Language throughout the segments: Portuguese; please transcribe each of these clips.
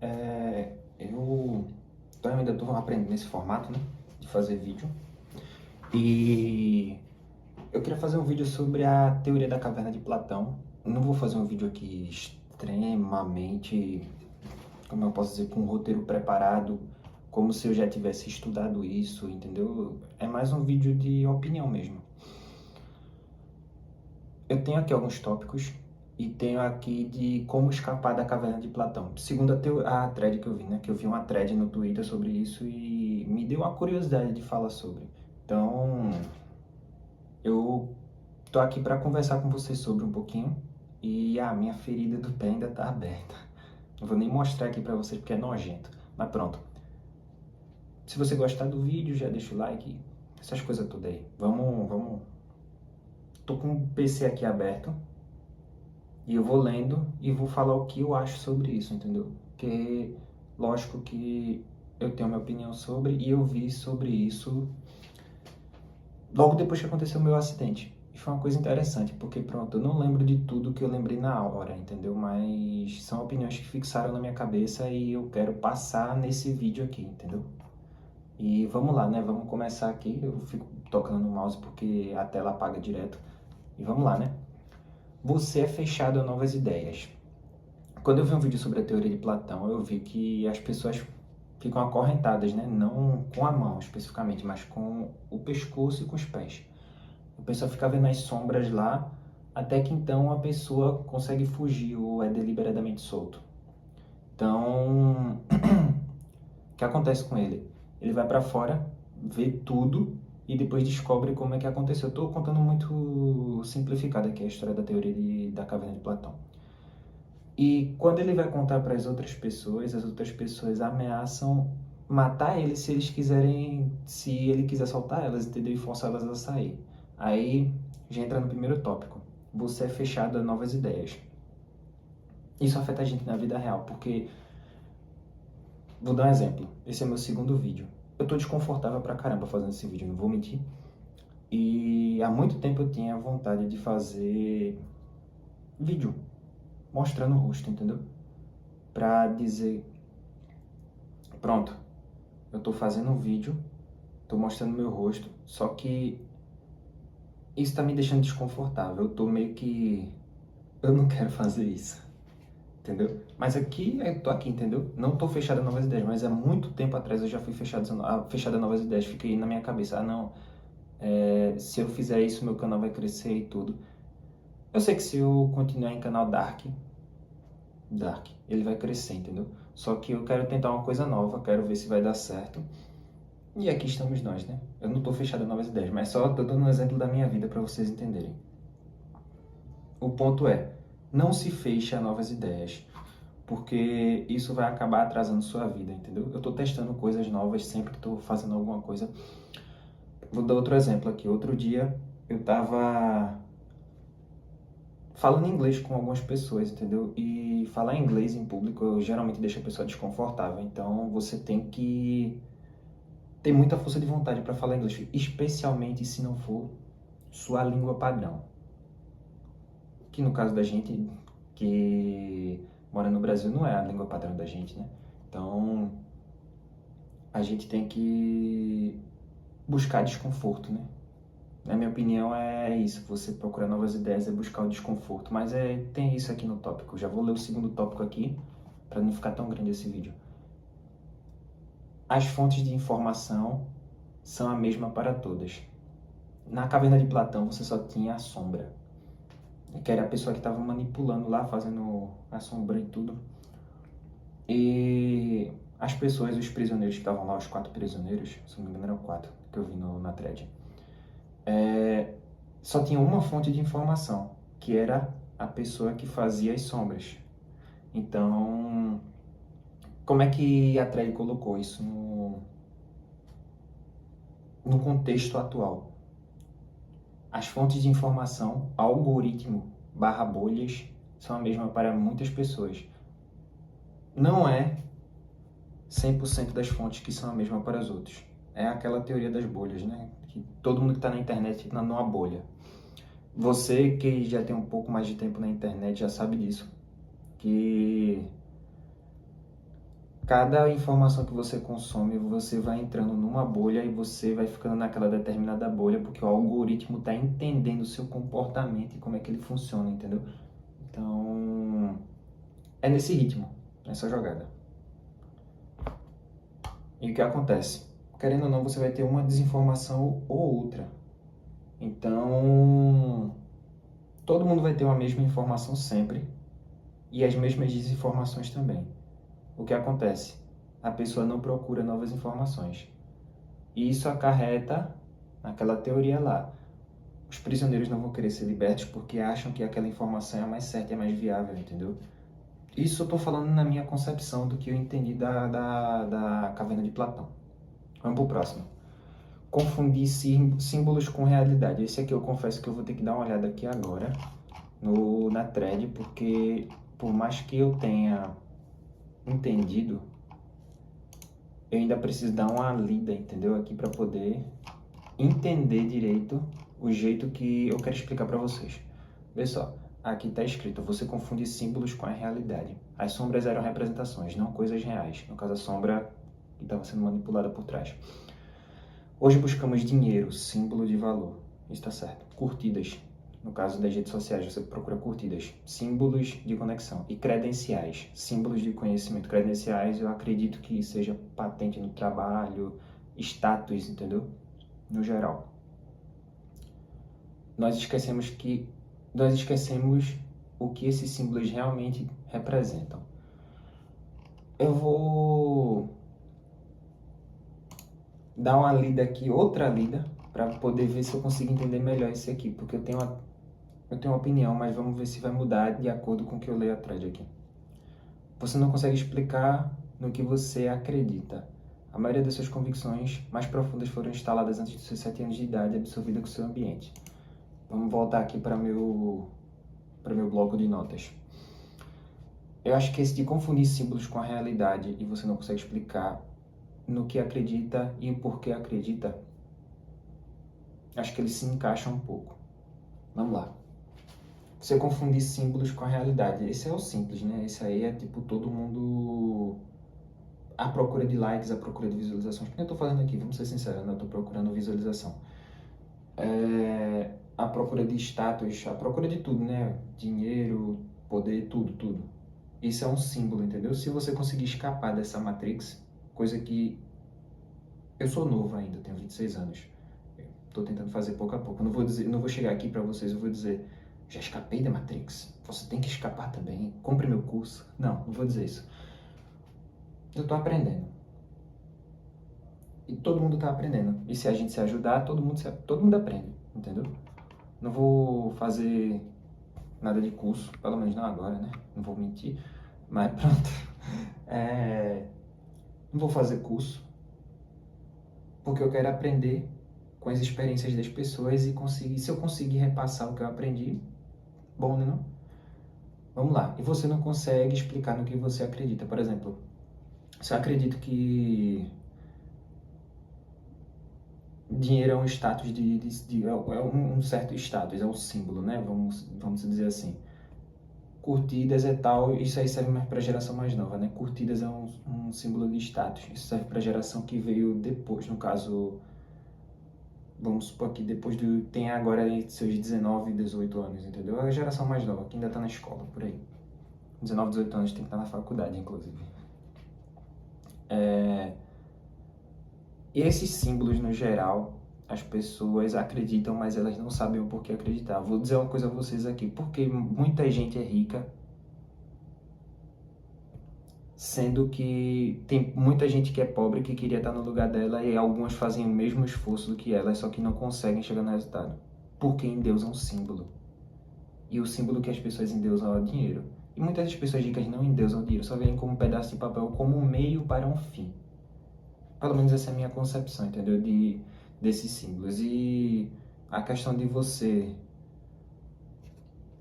Eu ainda estou aprendendo esse formato, né, de fazer vídeo. E eu queria fazer um vídeo sobre a teoria da caverna de Platão. Não vou fazer um vídeo aqui extremamente, como eu posso dizer, com um roteiro preparado, como se eu já tivesse estudado isso, entendeu? É mais um vídeo de opinião mesmo. Eu tenho aqui alguns tópicos e tenho aqui de como escapar da caverna de Platão. Segundo a thread que eu vi, né? Que eu vi uma thread no Twitter sobre isso e me deu uma curiosidade de falar sobre. Então, eu tô aqui para conversar com vocês sobre um pouquinho e a minha ferida do pé ainda tá aberta. Não vou nem mostrar aqui para vocês porque é nojento. Mas pronto. Se você gostar do vídeo, já deixa o like, essas coisas tudo aí. Vamos. Tô com o PC aqui aberto. E eu vou lendo e vou falar o que eu acho sobre isso, entendeu? Porque, lógico que eu tenho minha opinião sobre e eu vi sobre isso logo depois que aconteceu o meu acidente. E foi uma coisa interessante, porque pronto, eu não lembro de tudo que eu lembrei na hora, entendeu? Mas são opiniões que fixaram na minha cabeça e eu quero passar nesse vídeo aqui, entendeu? E vamos lá, né? Vamos começar aqui. Eu fico tocando no mouse porque a tela apaga direto. E vamos lá, né? Você é fechado a novas ideias. Quando eu vi um vídeo sobre a teoria de Platão, eu vi que as pessoas ficam acorrentadas, né? Não com a mão especificamente, mas com o pescoço e com os pés. A pessoa fica vendo as sombras lá, até que então a pessoa consegue fugir ou é deliberadamente solto. Então, o que acontece com ele? Ele vai para fora, vê tudo e depois descobre como é que aconteceu. Eu estou contando muito simplificado aqui a história da teoria da caverna de Platão. E quando ele vai contar para as outras pessoas ameaçam matar ele se eles quiserem, se ele quiser soltar elas, entendeu? E forçar elas a sair. Aí já entra no primeiro tópico. Você é fechado a novas ideias. Isso afeta a gente na vida real, porque vou dar um exemplo. Esse é meu segundo vídeo. Eu tô desconfortável pra caramba fazendo esse vídeo, não vou mentir. E há muito tempo eu tinha vontade de fazer vídeo mostrando o rosto, entendeu? Pra dizer, pronto, eu tô fazendo um vídeo, tô mostrando meu rosto, só que isso tá me deixando desconfortável. Eu tô meio que, eu não quero fazer isso, entendeu? Mas aqui, eu tô aqui, entendeu? Não tô fechado a novas ideias, mas há muito tempo atrás eu já fui fechado a novas ideias. Fiquei na minha cabeça, não, se eu fizer isso, meu canal vai crescer e tudo. Eu sei que se eu continuar em canal Dark, ele vai crescer, entendeu? Só que eu quero tentar uma coisa nova, quero ver se vai dar certo. E aqui estamos nós, né? Eu não tô fechado a novas ideias, mas só tô dando um exemplo da minha vida para vocês entenderem. O ponto é, não se feche a novas ideias, porque isso vai acabar atrasando sua vida, entendeu? Eu tô testando coisas novas sempre que tô fazendo alguma coisa. Vou dar outro exemplo aqui. Outro dia eu tava falando inglês com algumas pessoas, entendeu? E falar inglês em público geralmente deixa a pessoa desconfortável. Então você tem que ter muita força de vontade para falar inglês, especialmente se não for sua língua padrão. Que no caso da gente que mora no Brasil não é a língua padrão da gente, né? Então a gente tem que buscar desconforto, né? Na minha opinião é isso, você procurar novas ideias é buscar o desconforto, mas tem isso aqui no tópico. Já vou ler o segundo tópico aqui para não ficar tão grande esse vídeo. As fontes de informação são a mesma para todas. Na caverna de Platão você só tinha a sombra, que era a pessoa que estava manipulando lá, fazendo a sombra e tudo. E as pessoas, os prisioneiros que estavam lá, os 4 prisioneiros, se não me engano eram 4, que eu vi na thread, só tinha uma fonte de informação, que era a pessoa que fazia as sombras. Então, como é que a thread colocou isso no contexto atual? As fontes de informação, algoritmo barra bolhas, são a mesma para muitas pessoas. Não é 100% das fontes que são a mesma para os outros. É aquela teoria das bolhas, né? Que todo mundo que está na internet está numa bolha. Você que já tem um pouco mais de tempo na internet já sabe disso. Que cada informação que você consome, você vai entrando numa bolha e você vai ficando naquela determinada bolha, porque o algoritmo está entendendo o seu comportamento e como é que ele funciona, entendeu? Então, é nesse ritmo, nessa jogada. E o que acontece? Querendo ou não, você vai ter uma desinformação ou outra. Então, todo mundo vai ter uma mesma informação sempre e as mesmas desinformações também. O que acontece? A pessoa não procura novas informações. E isso acarreta naquela teoria lá. Os prisioneiros não vão querer ser libertos porque acham que aquela informação é a mais certa e a mais viável, entendeu? Isso eu estou falando na minha concepção do que eu entendi da Caverna de Platão. Vamos pro próximo. Confundir símbolos com realidade. Esse aqui eu confesso que eu vou ter que dar uma olhada aqui agora na thread, porque por mais que eu tenha entendido, eu ainda preciso dar uma lida, entendeu? Aqui para poder entender direito o jeito que eu quero explicar para vocês. Vê só, aqui está escrito: você confunde símbolos com a realidade. As sombras eram representações, não coisas reais. No caso, a sombra que estava sendo manipulada por trás. Hoje buscamos dinheiro, símbolo de valor. Isso está certo. Curtidas. No caso das redes sociais, você procura curtidas. Símbolos de conexão. E credenciais. Símbolos de conhecimento. Credenciais, eu acredito que seja patente no trabalho, status, entendeu? No geral. Nós esquecemos o que esses símbolos realmente representam. Eu vou dar uma lida aqui, outra lida, para poder ver se eu consigo entender melhor esse aqui, porque eu tenho uma opinião, mas vamos ver se vai mudar de acordo com o que eu leio a thread aqui. Você não consegue explicar no que você acredita. A maioria das suas convicções mais profundas foram instaladas antes dos seus 7 anos de idade, absorvidas com o seu ambiente. Vamos voltar aqui para meu bloco de notas. Eu acho que esse de confundir símbolos com a realidade e você não consegue explicar no que acredita e por que acredita, acho que ele se encaixa um pouco. Vamos lá. Você confundir símbolos com a realidade. Esse é o simples, né? Esse aí é tipo todo mundo à procura de likes, à procura de visualizações. O que eu tô fazendo aqui? Vamos ser sinceros, né? Eu tô procurando visualização. À procura de status, à procura de tudo, né? Dinheiro, poder, tudo. Isso é um símbolo, entendeu? Se você conseguir escapar dessa matrix, coisa que eu sou novo ainda, tenho 26 anos. Estou tentando fazer pouco a pouco. Não vou chegar aqui para vocês, eu vou dizer: já escapei da Matrix, você tem que escapar também, compre meu curso. Não vou dizer isso. Eu estou aprendendo. E todo mundo está aprendendo. E se a gente se ajudar, todo mundo aprende, entendeu? Não vou fazer nada de curso, pelo menos não agora, né? Não vou mentir, mas pronto. Não vou fazer curso, porque eu quero aprender com as experiências das pessoas e se eu conseguir repassar o que eu aprendi, bom, né não? Vamos lá. E você não consegue explicar no que você acredita. Por exemplo, se eu acredito que dinheiro é um status é um certo status, é um símbolo, né? Vamos dizer assim. Curtidas é tal, isso aí serve mais para a geração mais nova, né? Curtidas é um símbolo de status. Isso serve para a geração que veio depois, no caso, vamos supor que tem agora seus 19, 18 anos, entendeu? É a geração mais nova, que ainda está na escola, por aí. 19, 18 anos tem que estar na faculdade, inclusive. E esses símbolos, no geral, as pessoas acreditam, mas elas não sabem o porquê acreditar. Vou dizer uma coisa a vocês aqui, porque muita gente é rica, sendo que tem muita gente que é pobre que queria estar no lugar dela e algumas fazem o mesmo esforço do que ela, só que não conseguem chegar no resultado. Porque em Deus é um símbolo. E o símbolo que as pessoas endeusam é o dinheiro. E muitas das pessoas ricas não endeusam o dinheiro, só veem como um pedaço de papel, como um meio para um fim. Pelo menos essa é a minha concepção, entendeu? Desses símbolos. E a questão de você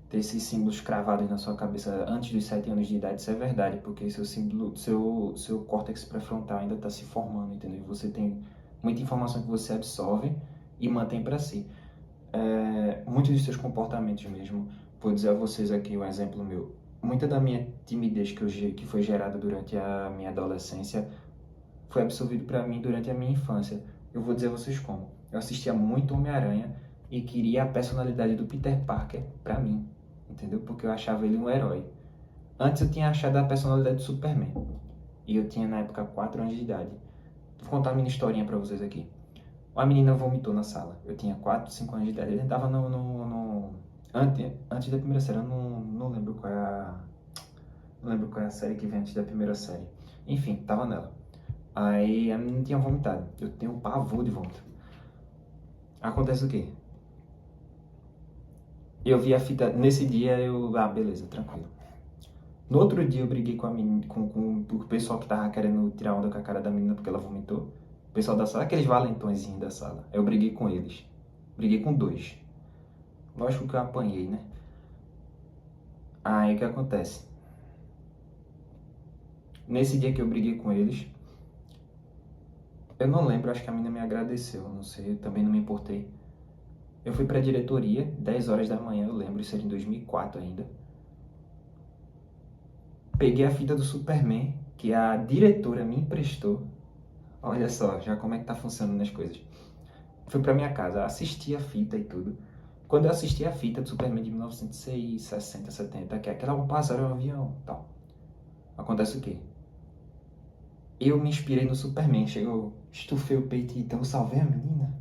ter esses símbolos cravados na sua cabeça antes dos 7 anos de idade, isso é verdade, porque seu córtex pré-frontal ainda está se formando, entendeu? Você tem muita informação que você absorve e mantém para si. Muitos dos seus comportamentos mesmo, vou dizer a vocês aqui um exemplo meu. muita da minha timidez que foi gerada durante a minha adolescência foi absorvido para mim durante a minha infância. Eu vou dizer a vocês como. Eu assistia muito Homem-Aranha e queria a personalidade do Peter Parker para mim, entendeu? Porque eu achava ele um herói. Antes eu tinha achado a personalidade do Superman. E eu tinha na época 4 anos de idade. Vou contar uma mini historinha pra vocês aqui. Uma menina vomitou na sala. Eu tinha 4, 5 anos de idade. Eu tava antes da primeira série. Eu não lembro qual é a... Não lembro qual é a série que vem antes da primeira série. Enfim, tava nela. Aí a menina tinha vomitado. Eu tenho pavor de vômito. Acontece o quê? Eu vi a fita... Nesse dia eu... Ah, beleza, tranquilo. No outro dia eu briguei com a menina, com o pessoal que tava querendo tirar onda com a cara da menina porque ela vomitou. O pessoal da sala, aqueles valentõezinhos da sala. Eu briguei com eles. Briguei com 2. Lógico que eu apanhei, né? Aí o que acontece? Nesse dia que eu briguei com eles, eu não lembro, acho que a menina me agradeceu, não sei, eu também não me importei. Eu fui pra diretoria, 10 horas da manhã, eu lembro, isso era em 2004 ainda. Peguei a fita do Superman, que a diretora me emprestou. Olha só, já como é que tá funcionando as coisas. Fui pra minha casa, assisti a fita e tudo. Quando eu assisti a fita do Superman de 1960, 70, que é aquela um pássaro, um avião, tal. Acontece o quê? Eu me inspirei no Superman, chegou, estufei o peito e então salvei a menina.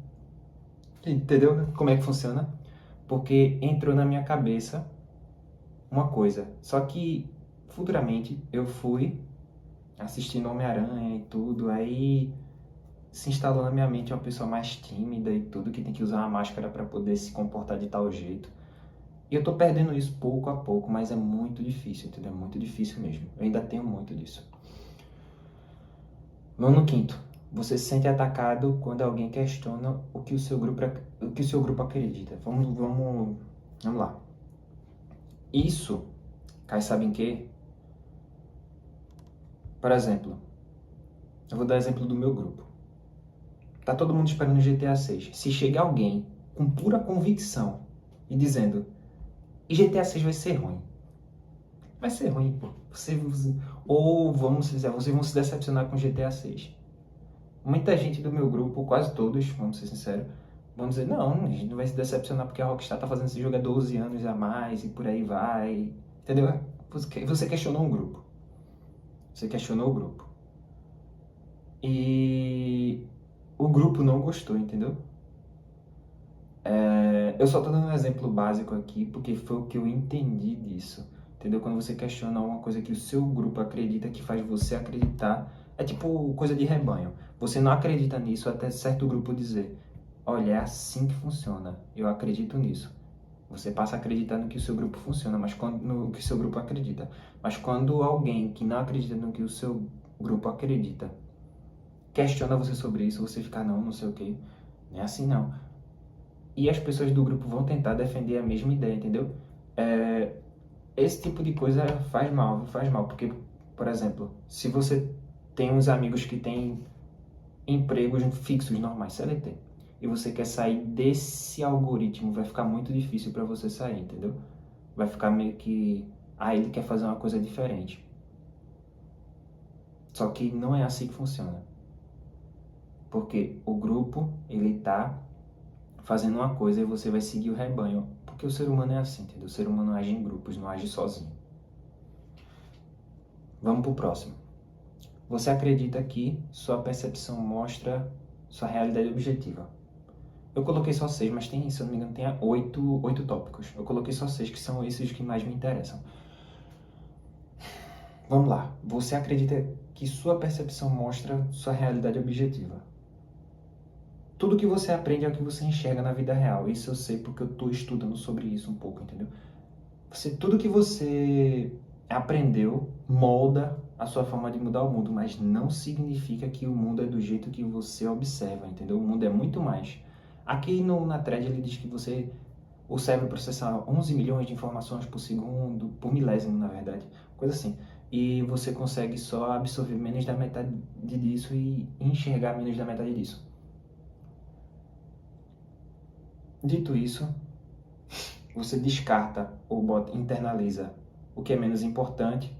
Entendeu como é que funciona? Porque entrou na minha cabeça uma coisa. Só que futuramente eu fui assistindo Homem-Aranha e tudo, aí se instalou na minha mente uma pessoa mais tímida e tudo, que tem que usar uma máscara para poder se comportar de tal jeito. E eu tô perdendo isso pouco a pouco, mas é muito difícil, entendeu? É muito difícil mesmo. Eu ainda tenho muito disso. Nono quinto. Você se sente atacado quando alguém questiona o que o seu grupo acredita. Vamos lá. Isso cai, sabe em quê? Por exemplo, eu vou dar exemplo do meu grupo. Tá todo mundo esperando o GTA 6. Se chega alguém com pura convicção e dizendo e GTA 6 vai ser ruim. Vai ser ruim, pô. Ou vamos dizer, vocês vão se decepcionar com GTA 6. Muita gente do meu grupo, quase todos, vamos ser sinceros, vão dizer, não, a gente não vai se decepcionar porque a Rockstar tá fazendo esse jogo há 12 anos a mais e por aí vai. Entendeu? Você questionou um grupo. Você questionou o grupo. E o grupo não gostou, entendeu? Eu só tô dando um exemplo básico aqui porque foi o que eu entendi disso. Entendeu? Quando você questiona uma coisa que o seu grupo acredita que faz você acreditar, é tipo coisa de rebanho. Você não acredita nisso até certo grupo dizer, olha, é assim que funciona, eu acredito nisso. Você passa a acreditar no que o seu grupo funciona, no que o seu grupo acredita. Mas quando alguém que não acredita no que o seu grupo acredita questiona você sobre isso, você fica, não, não sei o quê. Não é assim não. E as pessoas do grupo vão tentar defender a mesma ideia, entendeu? Esse tipo de coisa faz mal, porque, por exemplo, se você tem uns amigos que têm empregos fixos normais, CLT, e você quer sair desse algoritmo, vai ficar muito difícil para você sair, entendeu? Vai ficar meio que, ele quer fazer uma coisa diferente. Só que não é assim que funciona. Porque o grupo, ele tá fazendo uma coisa e você vai seguir o rebanho. Porque o ser humano é assim, entendeu? O ser humano age em grupos, não age sozinho. Vamos pro próximo. Você acredita que sua percepção mostra sua realidade objetiva? Eu coloquei só 6, mas tem, se eu não me engano, tem 8 tópicos. Eu coloquei só 6, que são esses que mais me interessam. Vamos lá. Você acredita que sua percepção mostra sua realidade objetiva? Tudo que você aprende é o que você enxerga na vida real. Isso eu sei porque eu estou estudando sobre isso um pouco, entendeu? Tudo que você aprendeu molda a sua forma de mudar o mundo, mas não significa que o mundo é do jeito que você observa, entendeu? O mundo é muito mais. Aqui na thread ele diz que o cérebro processa 11 milhões de informações por segundo, por milésimo, na verdade, coisa assim. E você consegue só absorver menos da metade disso e enxergar menos da metade disso. Dito isso, você descarta ou internaliza o que é menos importante,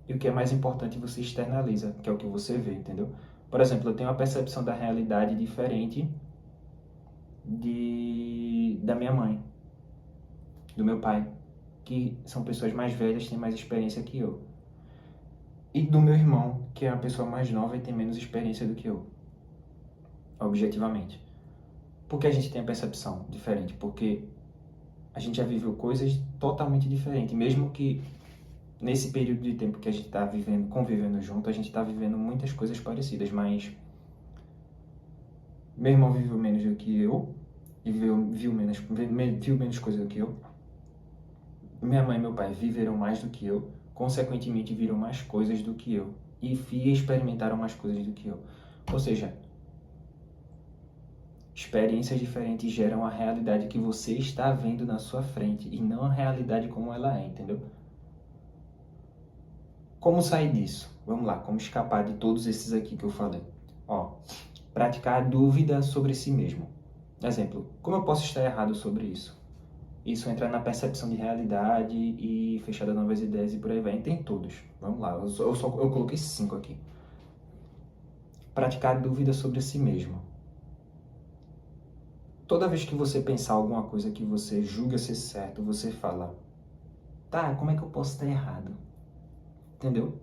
e o que é mais importante você externaliza, que é o que você vê, entendeu? Por exemplo, eu tenho uma percepção da realidade diferente da minha mãe, do meu pai, que são pessoas mais velhas, têm mais experiência que eu. E do meu irmão, que é uma pessoa mais nova e tem menos experiência do que eu, objetivamente. Por que a gente tem a percepção diferente? Porque a gente já viveu coisas totalmente diferentes, mesmo que nesse período de tempo que a gente está vivendo, convivendo junto, a gente está vivendo muitas coisas parecidas, mas meu irmão viveu menos do que eu, e viu menos coisas do que eu. Minha mãe e meu pai viveram mais do que eu, consequentemente viram mais coisas do que eu, e experimentaram mais coisas do que eu. Ou seja, experiências diferentes geram a realidade que você está vendo na sua frente, e não a realidade como ela é, entendeu? Como sair disso? Vamos lá, como escapar de todos esses aqui que eu falei? Ó, praticar a dúvida sobre si mesmo. Exemplo, como eu posso estar errado sobre isso? Isso entra na percepção de realidade e fechada a novas ideias e por aí vai. Tem todos. Vamos lá, eu coloquei 5 aqui. Praticar a dúvida sobre si mesmo. Toda vez que você pensar alguma coisa que você julga ser certo, você fala, tá, como é que eu posso estar errado? Entendeu?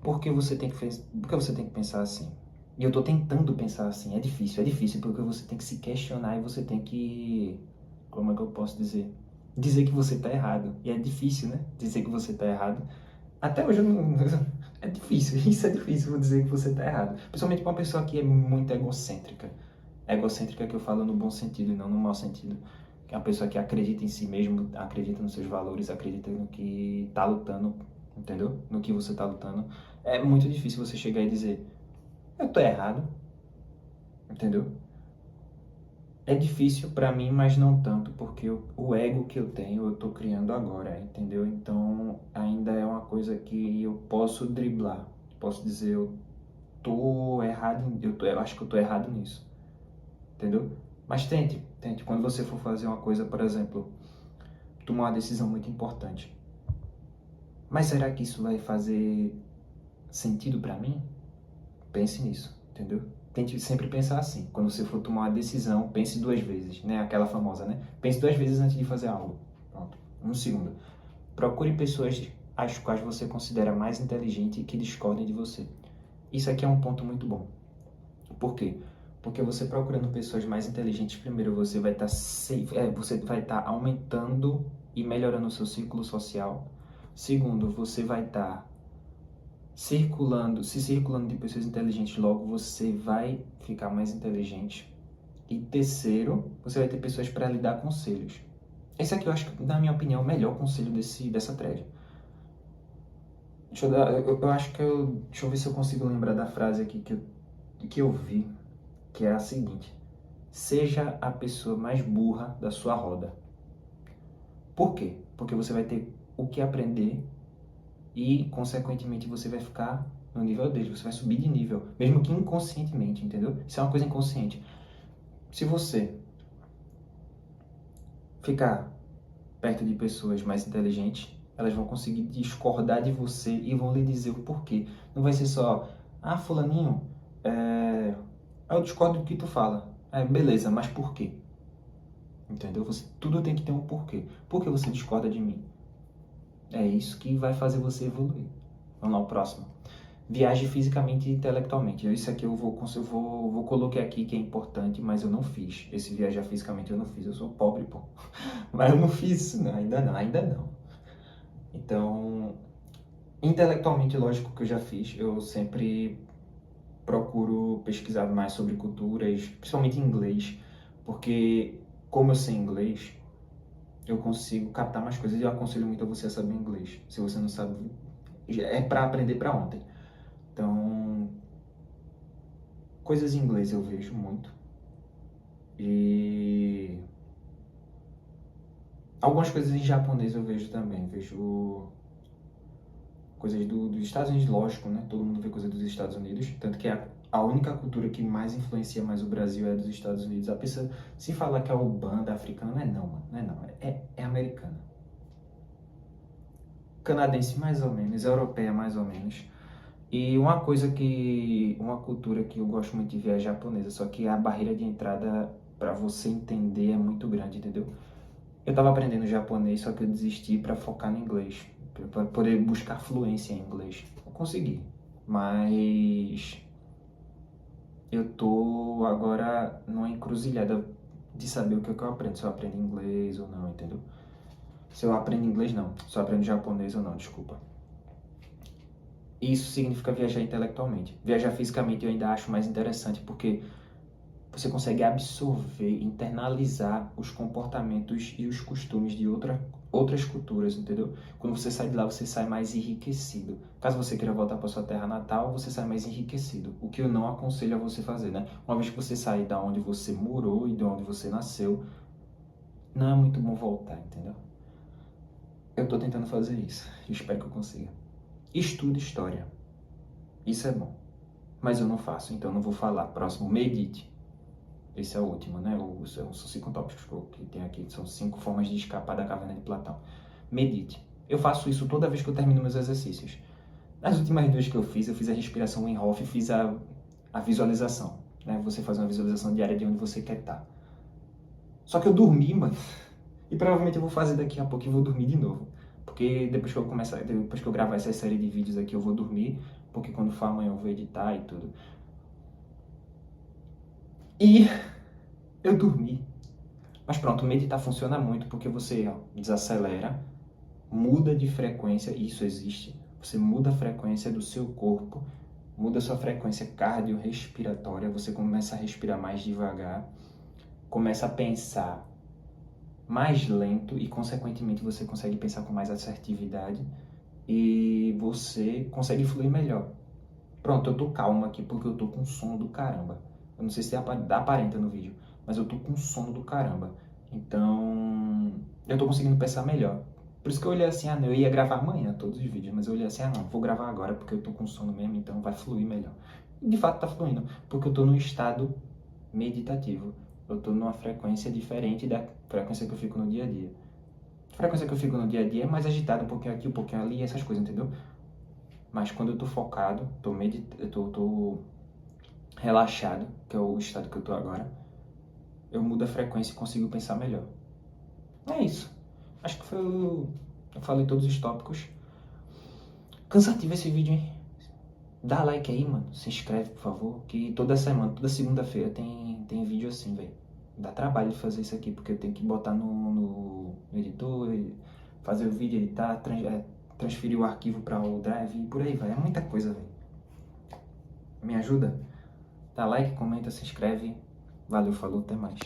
Porque você tem que pensar assim. E eu tô tentando pensar assim. É difícil porque você tem que se questionar e você tem que, como é que eu posso dizer? Dizer que você tá errado. E é difícil, né? Dizer que você tá errado. Até hoje eu não... É difícil, isso é difícil, vou dizer que você tá errado. Principalmente pra uma pessoa que é muito egocêntrica. Egocêntrica que eu falo no bom sentido e não no mau sentido. Que é uma pessoa que acredita em si mesmo, acredita nos seus valores, acredita no que tá lutando, entendeu? No que você tá lutando. É muito difícil você chegar e dizer, eu tô errado, entendeu? É difícil pra mim, mas não tanto, porque o ego que eu tenho eu tô criando agora, entendeu? Então ainda é uma coisa que eu posso driblar. Posso dizer, eu tô errado, eu acho que eu tô errado nisso, entendeu? Mas tente. Quando você for fazer uma coisa, por exemplo, tomar uma decisão muito importante. Mas será que isso vai fazer sentido pra mim? Pense nisso, entendeu? Tente sempre pensar assim. Quando você for tomar uma decisão, pense 2 vezes, né? Aquela famosa, né? Pense 2 vezes antes de fazer algo. Pronto. Um segundo. Procure pessoas as quais você considera mais inteligente e que discordem de você. Isso aqui é um ponto muito bom. Por quê? Porque você procurando pessoas mais inteligentes, primeiro você vai estar você vai estar aumentando e melhorando o seu círculo social. Segundo, você vai estar se circulando de pessoas inteligentes, logo você vai ficar mais inteligente. E terceiro, você vai ter pessoas para lhe dar conselhos. Esse aqui eu acho que, na minha opinião, é o melhor conselho dessa thread. Eu acho que deixa eu ver se eu consigo lembrar da frase aqui que eu vi, que é a seguinte: seja a pessoa mais burra da sua roda. Por quê? Porque você vai ter o que aprender e, consequentemente, você vai ficar no nível dele, você vai subir de nível, mesmo que inconscientemente, entendeu? Isso é uma coisa inconsciente. Se você ficar perto de pessoas mais inteligentes, elas vão conseguir discordar de você e vão lhe dizer o porquê. Não vai ser só, ah, fulaninho, eu discordo do que tu fala. Beleza, mas por quê? Entendeu? Tudo tem que ter um porquê. Por que você discorda de mim? É isso que vai fazer você evoluir. Vamos lá, o próximo. Viaje fisicamente e intelectualmente. Isso aqui vou colocar aqui que é importante, mas eu não fiz. Esse viajar fisicamente eu não fiz. Eu sou pobre, pô. Mas eu não fiz isso, não. Ainda não. Então, intelectualmente, lógico que eu já fiz. Eu sempre procuro pesquisar mais sobre culturas, principalmente em inglês, porque como eu sei inglês, eu consigo captar mais coisas e eu aconselho muito a você saber inglês. Se você não sabe, é para aprender para ontem. Então, coisas em inglês eu vejo muito. E algumas coisas em japonês eu vejo também. Vejo coisas dos Estados Unidos, lógico, né? Todo mundo vê coisa dos Estados Unidos. Tanto que a única cultura que mais influencia mais o Brasil é a dos Estados Unidos. A pessoa, se falar que é o banda africano, não é não, mano. Não é não. É americana. canadense mais ou menos, europeia mais ou menos. E uma cultura que eu gosto muito de ver é a japonesa, só que a barreira de entrada para você entender é muito grande, entendeu? Eu tava aprendendo japonês, só que eu desisti para focar no inglês, para poder buscar fluência em inglês. Eu consegui, mas eu tô agora numa encruzilhada de saber o que é que eu aprendo, se eu aprendo inglês ou não, entendeu? Se eu aprendo inglês, não. Se eu aprendo japonês ou não, desculpa. Isso significa viajar intelectualmente. Viajar fisicamente eu ainda acho mais interessante, porque você consegue absorver, internalizar os comportamentos e os costumes de outras culturas, entendeu? Quando você sai de lá, você sai mais enriquecido. Caso você queira voltar para sua terra natal, você sai mais enriquecido. O que eu não aconselho a você fazer, né? Uma vez que você sair da onde você morou e de onde você nasceu, não é muito bom voltar, entendeu? Eu tô tentando fazer isso. Espero que eu consiga. Estude história. Isso é bom. Mas eu não faço, então não vou falar. Próximo, medite. Esse é o último, né? São 5 tópicos que tem aqui. São 5 formas de escapar da caverna de Platão. Medite. Eu faço isso toda vez que eu termino meus exercícios. Nas últimas 2 que eu fiz a respiração Wim Hof e fiz a visualização. Né? Você faz uma visualização diária de onde você quer estar. Só que eu dormi, mano. E provavelmente eu vou fazer daqui a pouco e vou dormir de novo. Porque depois que eu gravar essa série de vídeos aqui, eu vou dormir. Porque quando for amanhã eu vou editar e tudo. E eu dormi. Mas pronto, meditar funciona muito porque você desacelera, muda de frequência, isso existe. Você muda a frequência do seu corpo, muda a sua frequência cardiorrespiratória, você começa a respirar mais devagar, começa a pensar mais lento e, consequentemente, você consegue pensar com mais assertividade e você consegue fluir melhor. Pronto, eu tô calmo aqui porque eu tô com sono do caramba. Eu não sei se aparenta no vídeo, mas eu tô com sono do caramba. Então, eu tô conseguindo pensar melhor. Por isso que eu olhei assim, eu ia gravar amanhã todos os vídeos, mas eu olhei assim, não, vou gravar agora porque eu tô com sono mesmo, então vai fluir melhor. E de fato tá fluindo, porque eu tô num estado meditativo. Eu tô numa frequência diferente da frequência que eu fico no dia a dia. A frequência que eu fico no dia a dia é mais agitada, um pouquinho aqui, um pouquinho ali, essas coisas, entendeu? Mas quando eu tô focado, tô relaxado, que é o estado que eu tô agora, eu mudo a frequência e consigo pensar melhor. É isso. Acho que eu falei todos os tópicos. Cansativo esse vídeo, hein? Dá like aí, mano. Se inscreve, por favor. Que toda semana, toda segunda-feira tem vídeo assim, velho. Dá trabalho de fazer isso aqui, porque eu tenho que botar no editor, fazer o vídeo, editar, transferir o arquivo para o Drive e por aí vai. É muita coisa, velho. Me ajuda? Dá like, comenta, se inscreve. Valeu, falou, até mais.